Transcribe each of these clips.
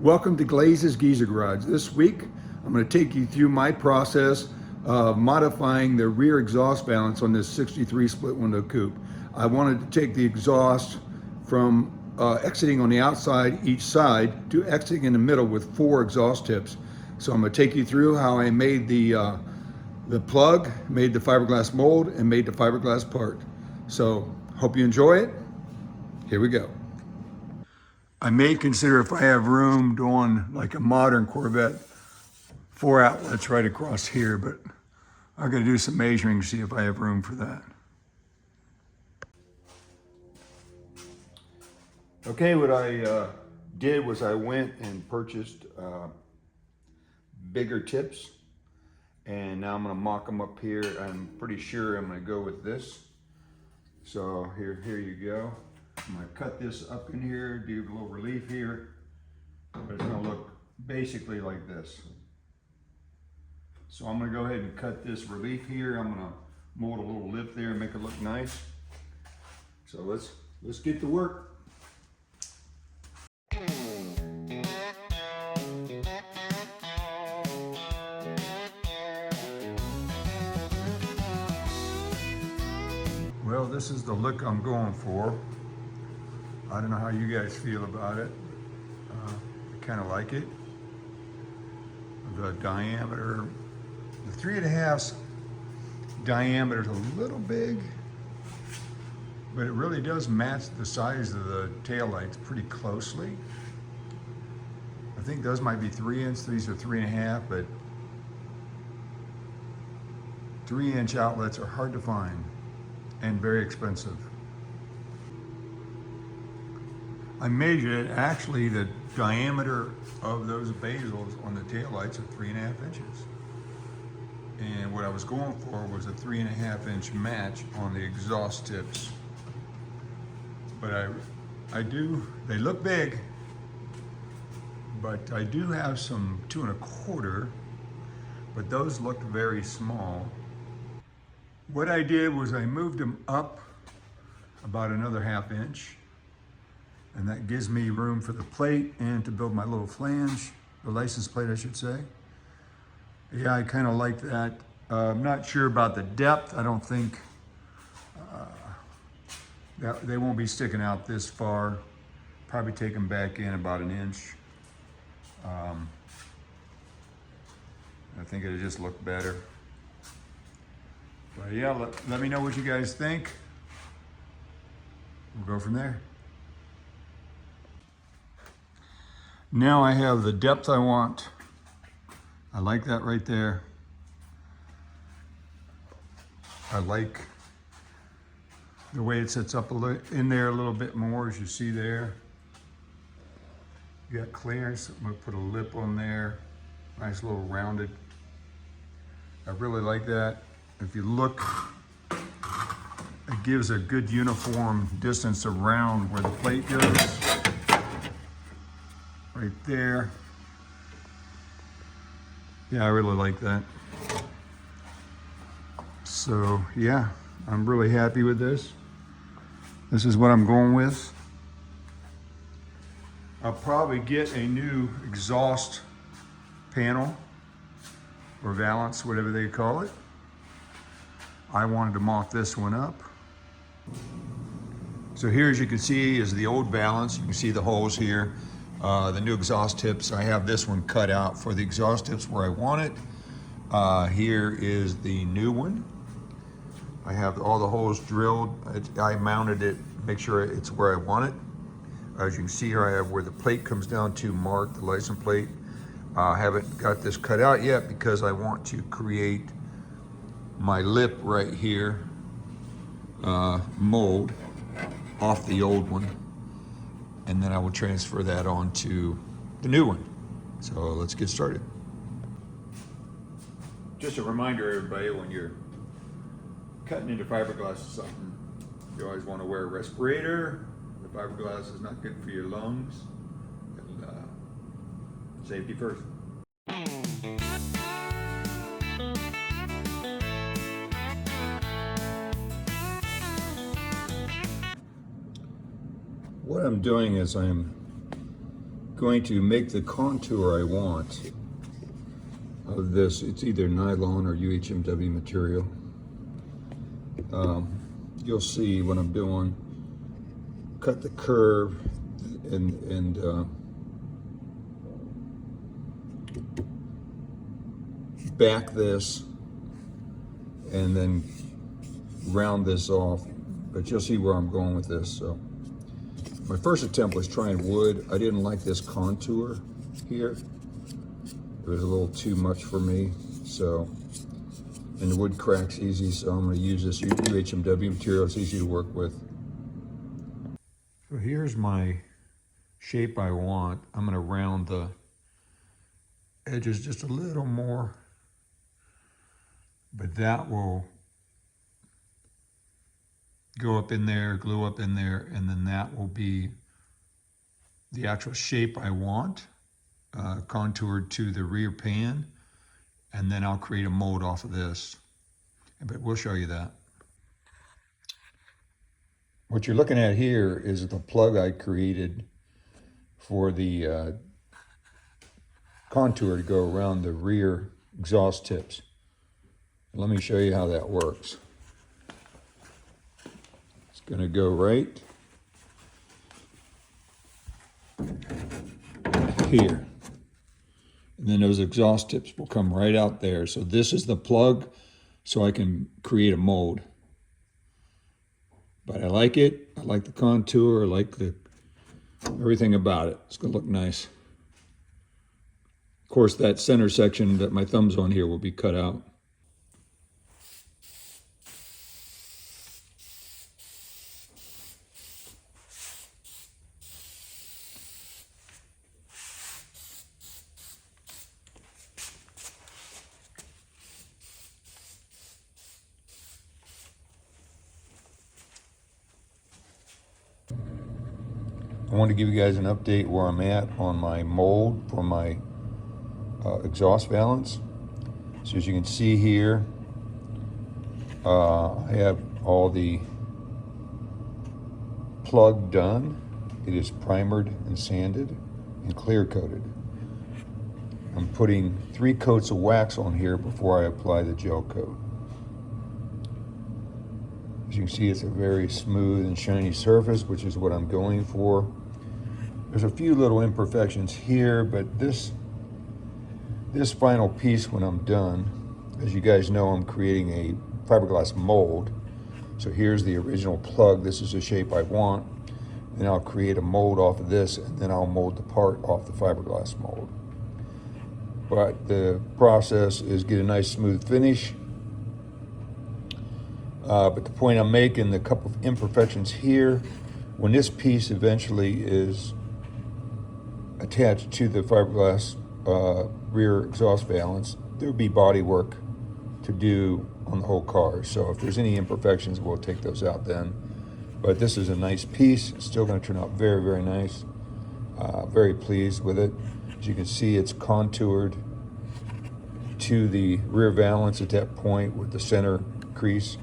Welcome to Glaze's Geezer Garage. This week, I'm going to take you through my process of modifying the rear exhaust valance on this 63 split window coupe. I wanted to take the exhaust from exiting on the outside each side to exiting in the middle with 4 exhaust tips. So I'm going to take you through how I made the plug, made the fiberglass mold, and made the fiberglass part. So hope you enjoy it. Here we go. I may consider, if I have room, doing like a modern Corvette, 4 outlets right across here, but I'm gonna do some measuring to see if I have room for that. Okay, what I did was I went and purchased bigger tips, and now I'm gonna mock them up here. I'm pretty sure I'm gonna go with this. So here you go. I'm gonna cut this up in here, do a little relief here, but it's gonna look basically like this. So I'm gonna go ahead and cut this relief here. I'm gonna mold a little lip there and make it look nice. So let's get to work. Well, this is the look I'm going for. I don't know how you guys feel about it. I kind of like it. The diameter, the 3.5 diameter is a little big, but it really does match the size of the taillights pretty closely. I think those might be 3 inch, these are 3.5, but 3-inch outlets are hard to find and very expensive. I measured it, actually the diameter of those bezels on the taillights are 3.5 inches. And what I was going for was a 3.5 inch match on the exhaust tips. But they look big, but I do have some 2.25, but those look very small. What I did was I moved them up about another 1/2 inch. And that gives me room for the plate and to build my little flange, the license plate, I should say. Yeah, I kind of like that. I'm not sure about the depth. I don't think that they won't be sticking out this far. Probably take them back in about 1 inch. I think it'll just look better. But yeah, let me know what you guys think. We'll go from there. Now I have the depth I want. I like that right there. I like the way it sits up in there a little bit more, as you see there. You got clearance. I'm gonna put a lip on there. Nice little rounded. I really like that. If you look, it gives a good uniform distance around where the plate goes. Right there. Yeah, I really like that. So yeah, I'm really happy with this. This is what I'm going with. I'll probably get a new exhaust panel or valance, whatever they call it. I wanted to mock this one up. So here, as you can see, is the old valance. You can see the holes here. The new exhaust tips, I have this one cut out for the exhaust tips where I want it. Here is the new one. I have all the holes drilled. I mounted it, make sure it's where I want it. As you can see here, I have where the plate comes down to mark the license plate. I haven't got this cut out yet because I want to create my lip right here, mold off the old one. And then I will transfer that on to the new one. So let's get started. Just a reminder, everybody, when you're cutting into fiberglass or something, you always want to wear a respirator. The fiberglass is not good for your lungs. And, safety first. What I'm doing is I'm going to make the contour I want of this. It's either nylon or UHMW material. You'll see what I'm doing. Cut the curve and back this and then round this off. But you'll see where I'm going with this. So my first attempt was trying wood. I didn't like this contour here. It was a little too much for me. So, and the wood cracks easy, so I'm going to use this UHMW material. It's easy to work with. So here's my shape I want. I'm going to round the edges just a little more, but that will go up in there, glue up in there, and then that will be the actual shape I want, contoured to the rear pan, and then I'll create a mold off of this. But we'll show you that. What you're looking at here is the plug I created for the contour to go around the rear exhaust tips. Let me show you how that works. It's going to go right here. And then those exhaust tips will come right out there. So this is the plug so I can create a mold. But I like it. I like the contour. I like everything about it. It's going to look nice. Of course, that center section that my thumb's on here will be cut out. I want to give you guys an update where I'm at on my mold for my exhaust valance. So as you can see here, I have all the plug done. It is primered and sanded and clear coated. I'm putting 3 coats of wax on here before I apply the gel coat. As you can see, it's a very smooth and shiny surface, which is what I'm going for. There's a few little imperfections here, but this final piece when I'm done, as you guys know, I'm creating a fiberglass mold. So here's the original plug. This is the shape I want. Then I'll create a mold off of this, and then I'll mold the part off the fiberglass mold. But the process is get a nice smooth finish. But the point I'm making, the couple of imperfections here, when this piece eventually is attached to the fiberglass rear exhaust valance, there'll be body work to do on the whole car. So if there's any imperfections, we'll take those out then. But this is a nice piece. It's still going to turn out very, very nice. Very pleased with it. As you can see, it's contoured to the rear valance at that point with the center crease.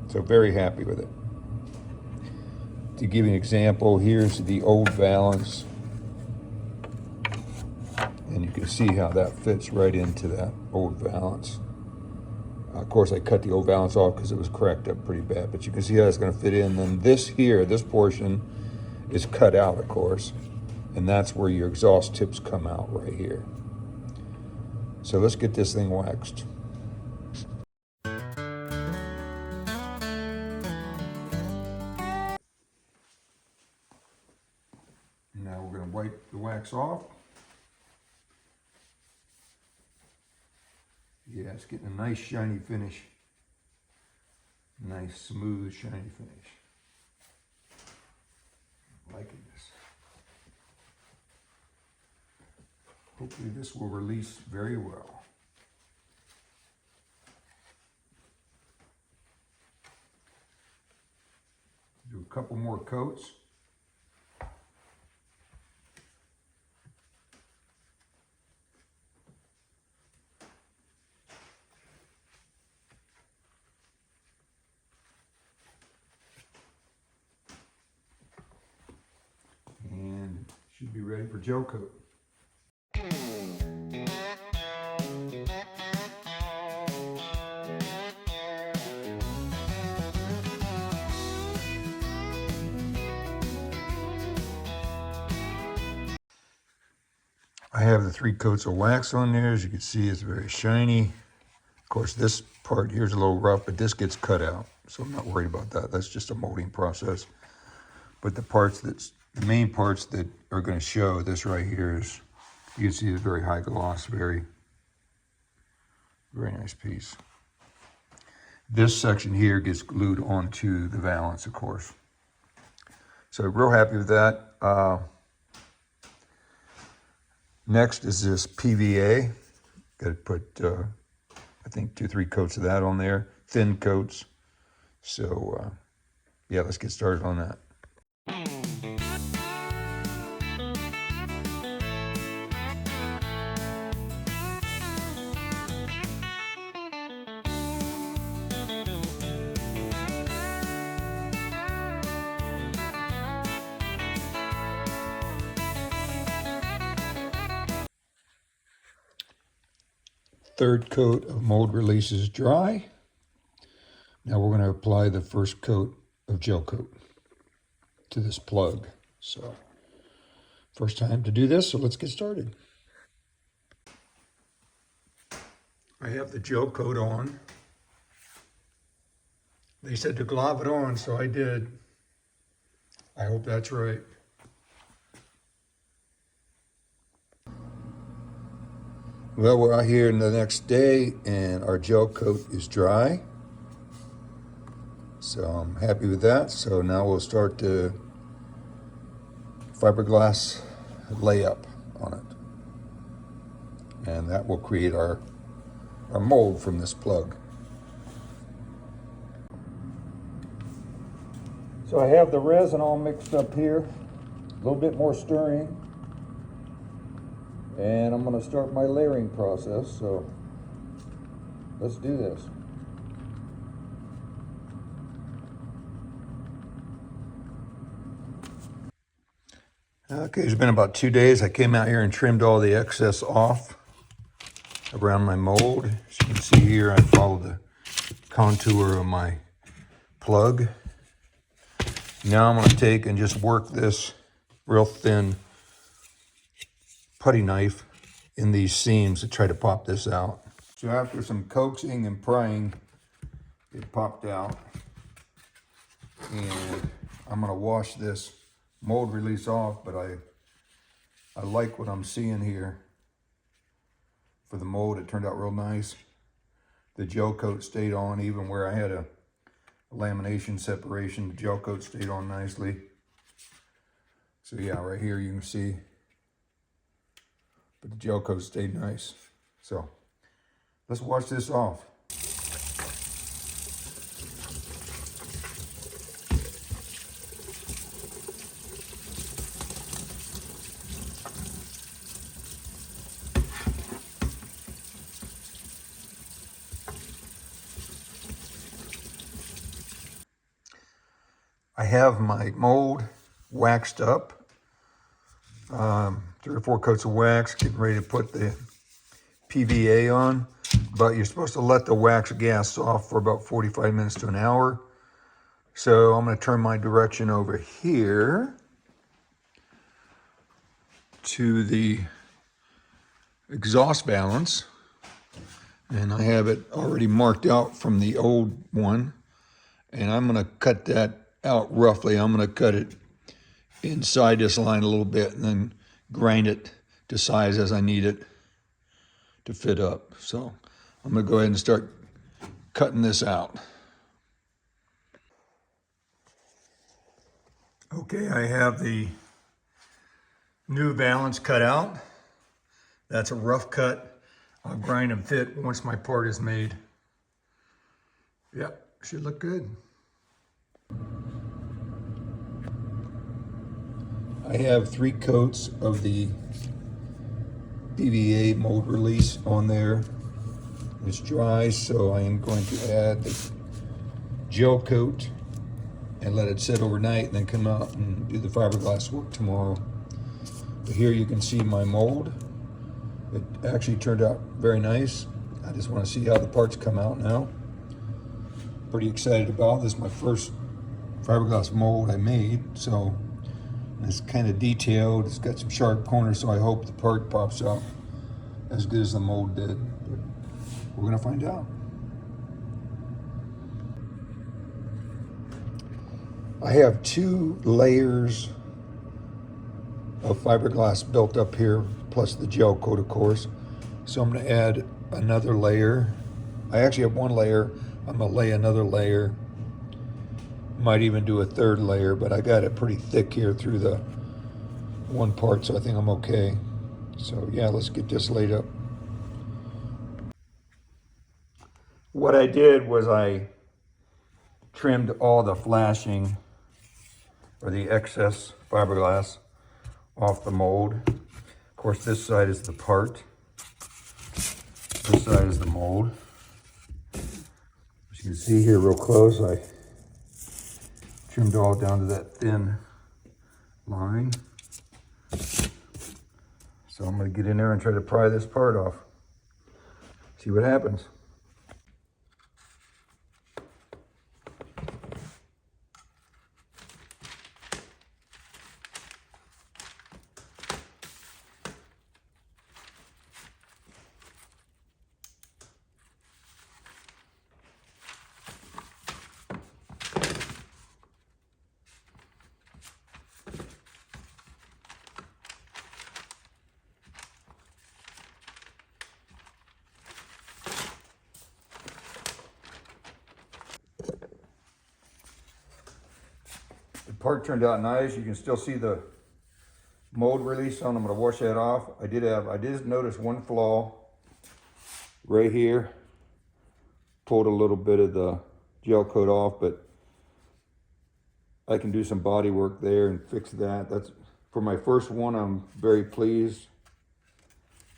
So very happy with it. To give you an example, here's the old valance. And you can see how that fits right into that old valance. Of course, I cut the old valance off because it was cracked up pretty bad, but you can see how it's going to fit in. Then this here, this portion is cut out, of course, and that's where your exhaust tips come out right here. So let's get this thing waxed. Now we're going to wipe the wax off. Yeah, it's getting a nice shiny finish. Nice, smooth, shiny finish. I'm liking this. Hopefully this will release very well. Do a couple more coats. Should be ready for gel coat. I have the 3 coats of wax on there. As you can see, it's very shiny. Of course, this part here is a little rough, but this gets cut out, so I'm not worried about that. That's just a molding process. But the main parts that are going to show, this right here is, you can see it's very high gloss, very nice piece. This section here gets glued onto the valance, of course. So real happy with that. Next is this PVA. Got to put, I think 2-3 coats of that on there, thin coats. So yeah, let's get started on that. Third coat of mold release is dry. Now we're going to apply the first coat of gel coat to this plug. So first time to do this, so let's get started. I have the gel coat on. They said to glove it on, so I did. I hope that's right. Well, we're out here the next day and our gel coat is dry. So I'm happy with that. So now we'll start the fiberglass layup on it. And that will create our mold from this plug. So I have the resin all mixed up here, a little bit more stirring. And I'm going to start my layering process, so let's do this. Okay, it's been about 2 days. I came out here and trimmed all the excess off around my mold. As you can see here, I follow the contour of my plug. Now I'm going to take and just work this real thin putty knife in these seams to try to pop this out. So after some coaxing and prying, it popped out. And I'm gonna wash this mold release off, but I like what I'm seeing here. For the mold, it turned out real nice. The gel coat stayed on even where I had a lamination separation. The gel coat stayed on nicely. So yeah, right here you can see, but the gel coat stayed nice. So let's wash this off. I have my mold waxed up. 3 or 4 coats of wax, getting ready to put the PVA on, but you're supposed to let the wax gas off for about 45 minutes to an hour. So I'm going to turn my direction over here to the exhaust valance, and I have it already marked out from the old one, and I'm going to cut that out roughly. I'm going to cut it inside this line a little bit and then grind it to size as I need it to fit up. So I'm going to go ahead and start cutting this out. Okay, I have the new valance cut out. That's a rough cut. I'll grind and fit once my part is made. Yep, should look good. I have 3 coats of the PVA mold release on there. It's dry, so I am going to add the gel coat and let it sit overnight and then come out and do the fiberglass work tomorrow. Here you can see my mold. It actually turned out very nice. I just want to see how the parts come out now. Pretty excited about this. Is my first fiberglass mold I made, so it's kind of detailed. It's got some sharp corners, so I hope the part pops out as good as the mold did. But we're gonna find out. I have 2 layers of fiberglass built up here, plus the gel coat, of course. So I'm gonna add another layer. I actually have 1 layer. I'm gonna lay another layer. Might even do a 3rd layer, but I got it pretty thick here through the one part, so I think I'm okay. So yeah, let's get this laid up. What I did was I trimmed all the flashing or the excess fiberglass off the mold. Of course, this side is the part. This side is the mold. As you can see here real close, I trimmed all down to that thin line. So I'm going to get in there and try to pry this part off. See what happens. The part turned out nice. You can still see the mold release on. I'm going to wash that off. I did notice one flaw right here. Pulled a little bit of the gel coat off, but I can do some body work there and fix that. That's for my first one. I'm very pleased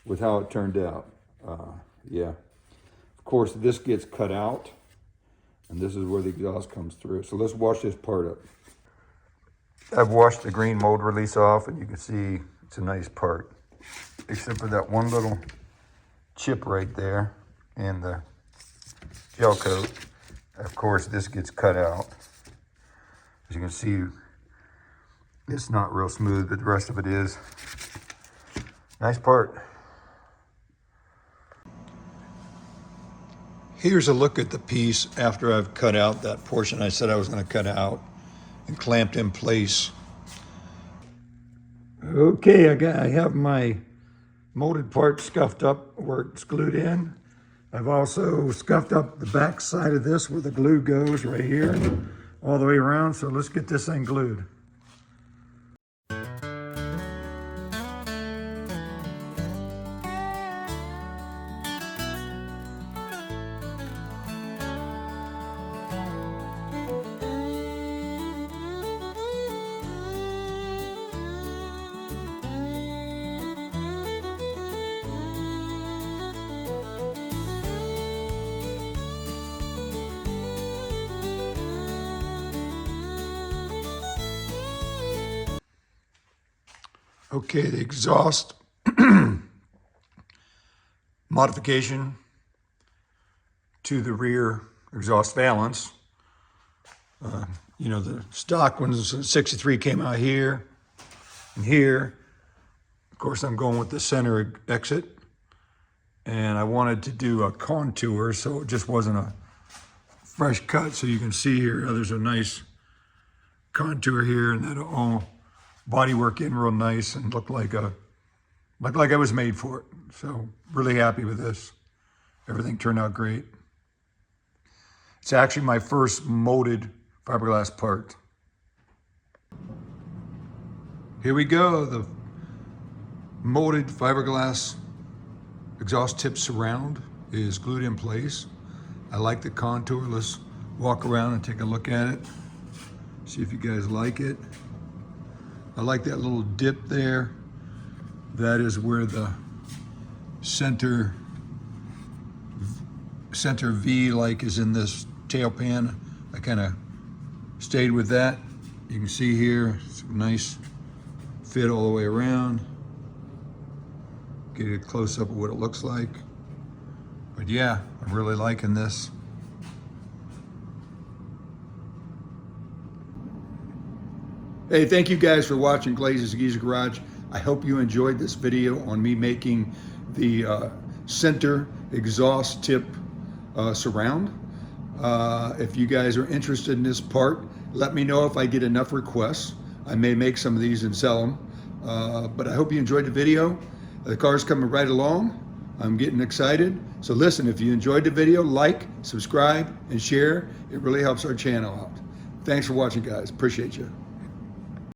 with how it turned out. Yeah. Of course, this gets cut out, and this is where the exhaust comes through. So let's wash this part up. I've washed the green mold release off, and you can see it's a nice part, except for that one little chip right there and the gel coat. Of course, this gets cut out. As you can see, it's not real smooth, but the rest of it is. Nice part. Here's a look at the piece after I've cut out that portion I said I was going to cut out and clamped in place. Okay, I have my molded part scuffed up where it's glued in. I've also scuffed up the back side of this where the glue goes right here, all the way around. So let's get this thing glued. Okay, the exhaust modification to the rear exhaust valance. You know, the stock ones, 63 came out here and here. Of course, I'm going with the center exit. And I wanted to do a contour, so it just wasn't a fresh cut. So you can see here, there's a nice contour here, and that'll all bodywork in real nice and look like I was made for it. So really happy with this. Everything turned out great. It's actually my first molded fiberglass part. Here we go, the molded fiberglass exhaust tip surround is glued in place. I like the contour. Let's walk around and take a look at it. See if you guys like it. I like that little dip there. That is where the center V like is in this tail pan. I kind of stayed with that. You can see here, it's a nice fit all the way around. Get a close up of what it looks like. But yeah, I'm really liking this. Hey, thank you guys for watching Glaze's Geezer Garage. I hope you enjoyed this video on me making the center exhaust tip surround. If you guys are interested in this part, let me know if I get enough requests. I may make some of these and sell them. But I hope you enjoyed the video. The car's coming right along. I'm getting excited. So listen, if you enjoyed the video, like, subscribe, and share. It really helps our channel out. Thanks for watching, guys. Appreciate you.